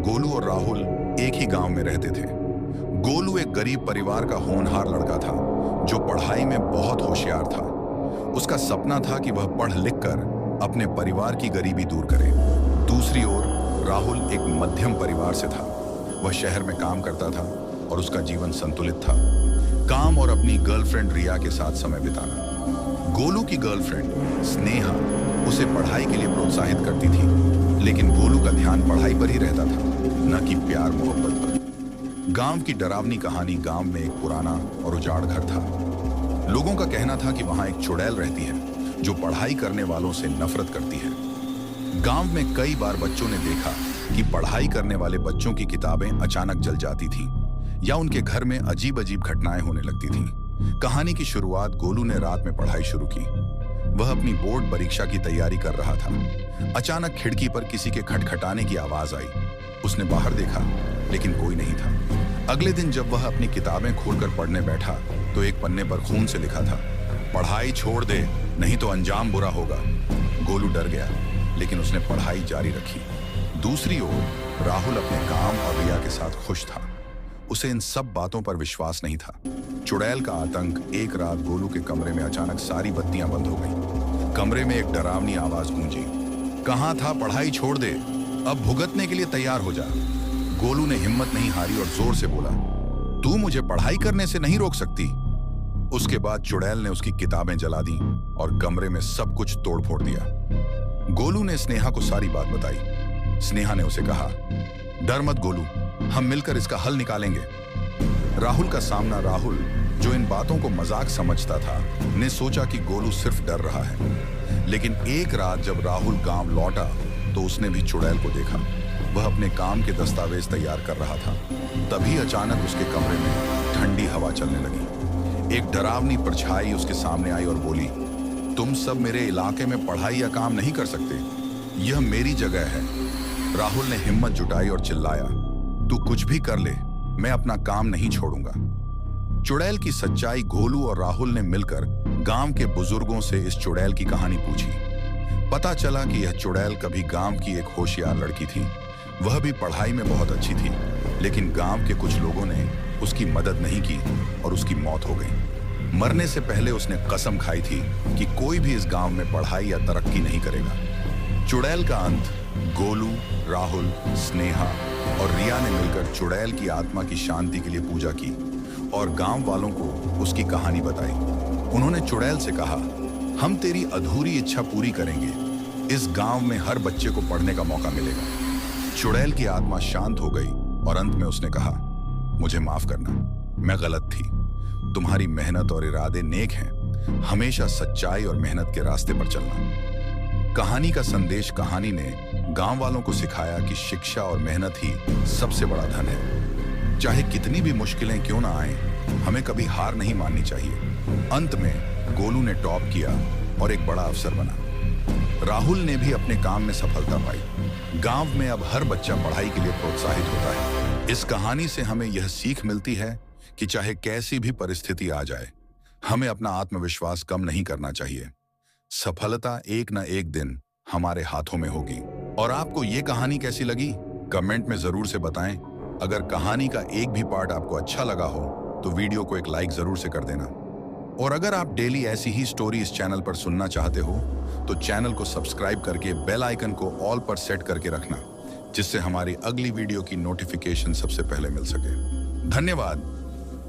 गोलू और राहुल एक ही गांव में रहते थे। गोलू एक गरीब परिवार का होनहार लड़का था जो पढ़ाई में बहुत होशियार था। उसका सपना था कि वह पढ़ लिख कर अपने परिवार की गरीबी दूर करे। दूसरी ओर राहुल एक मध्यम परिवार से था। वह शहर में काम करता था और उसका जीवन संतुलित था, काम और अपनी गर्लफ्रेंड रिया के साथ समय बिताना। गोलू की गर्लफ्रेंड स्नेहा उसे पढ़ाई के लिए प्रोत्साहित करती थी, लेकिन गोलू का ध्यान पढ़ाई पर ही रहता था, न कि प्यार मोहब्बत पर। गांव की डरावनी कहानी। गांव में एक पुराना और उजाड़ घर था। लोगों का कहना था कि वहां एक चुड़ैल रहती है जो पढ़ाई करने वालों से नफरत करती है। गांव में कई बार बच्चों ने देखा कि पढ़ाई करने वाले बच्चों की किताबें अचानक जल जाती थीं या उनके घर में अजीब अजीब घटनाएं होने लगती थीं। कहानी की शुरुआत गोलू ने रात में पढ़ाई शुरू की। वह अपनी बोर्ड परीक्षा की तैयारी कर रहा था। अचानक खिड़की पर किसी के खटखटाने की आवाज आई। उसने बाहर देखा, लेकिन कोई नहीं था। अगले दिन जब वह अपनी किताबें खोलकर पढ़ने बैठा तो एक पन्ने पर खून से लिखा था, पढ़ाई छोड़ दे, नहीं तो अंजाम बुरा होगा। गोलू डर गया, लेकिन उसने पढ़ाई जारी रखी। दूसरी ओर राहुल अपने काम और रिया के साथ खुश था। उसे इन सब बातों पर विश्वास नहीं था। चुड़ैल का आतंक। एक रात गोलू के कमरे में अचानक सारी बत्तियां बंद हो गईं। कमरे में एक डरावनी आवाज गूंजी, कहाँ था, पढ़ाई छोड़ दे, अब भुगतने के लिए तैयार हो जा। गोलू ने हिम्मत नहीं हारी और जोर से बोला, तू मुझे पढ़ाई करने से नहीं रोक सकती। उसके बाद चुड़ैल ने उसकी किताबें जला दी और कमरे में सब कुछ तोड़ फोड़ दिया। गोलू ने स्नेहा को सारी बात बताई। स्नेहा ने उसे कहा, डर मत गोलू, हम मिलकर इसका हल निकालेंगे। राहुल का सामना। राहुल, जो इन बातों को मजाक समझता था, ने सोचा कि गोलू सिर्फ डर रहा है। लेकिन एक रात जब राहुल गांव लौटा तो उसने भी चुड़ैल को देखा। वह अपने काम के दस्तावेज तैयार कर रहा था। तभी अचानक उसके कमरे में ठंडी हवा चलने लगी। एक डरावनी परछाई उसके सामने आई और बोली, तुम सब मेरे इलाके में पढ़ाई या काम नहीं कर सकते, यह मेरी जगह है। राहुल ने हिम्मत जुटाई और चिल्लाया, तू कुछ भी कर ले, मैं अपना काम नहीं छोड़ूंगा। चुड़ैल की सच्चाई। गोलू और राहुल ने मिलकर गांव के बुजुर्गों से इस चुड़ैल की कहानी पूछी। पता चला कि यह चुड़ैल कभी गांव की एक होशियार लड़की थी। वह भी पढ़ाई में बहुत अच्छी थी, लेकिन गांव के कुछ लोगों ने उसकी मदद नहीं की और उसकी मौत हो गई। मरने से पहले उसने कसम खाई थी कि कोई भी इस गांव में पढ़ाई या तरक्की नहीं करेगा। चुड़ैल का अंत। गोलू, राहुल, स्नेहा और रिया ने मिलकर चुड़ैल की आत्मा की शांति के लिए पूजा की और गांव वालों को उसकी कहानी बताई। उन्होंने चुड़ैल से कहा, हम तेरी अधूरी इच्छा पूरी करेंगे, इस गांव में हर बच्चे को पढ़ने का मौका मिलेगा। चुड़ैल की आत्मा शांत हो गई और अंत में उसने कहा, मुझे माफ करना, मैं गलत थी। तुम्हारी मेहनत और इरादे नेक हैं। हमेशा सच्चाई और मेहनत के रास्ते पर चलना। कहानी का संदेश। कहानी ने गांव वालों को सिखाया कि शिक्षा और मेहनत ही सबसे बड़ा धन है। चाहे कितनी भी मुश्किलें क्यों ना आए, हमें कभी हार नहीं माननी चाहिए। अंत में गोलू ने टॉप किया और एक बड़ा अफसर बना। राहुल ने भी अपने काम में सफलता पाई। गांव में अब हर बच्चा पढ़ाई के लिए प्रोत्साहित होता है। इस कहानी से हमें यह सीख मिलती है कि चाहे कैसी भी परिस्थिति आ जाए, हमें अपना आत्मविश्वास कम नहीं करना चाहिए। सफलता एक न एक दिन हमारे हाथों में होगी। और आपको ये कहानी कैसी लगी, कमेंट में जरूर से बताएं। अगर कहानी का एक भी पार्ट आपको अच्छा लगा हो तो वीडियो को एक लाइक जरूर से कर देना। और अगर आप डेली ऐसी ही स्टोरी इस चैनल पर सुनना चाहते हो तो चैनल को सब्सक्राइब करके बेल आइकन को ऑल पर सेट करके रखना, जिससे हमारी अगली वीडियो की नोटिफिकेशन सबसे पहले मिल सके। धन्यवाद।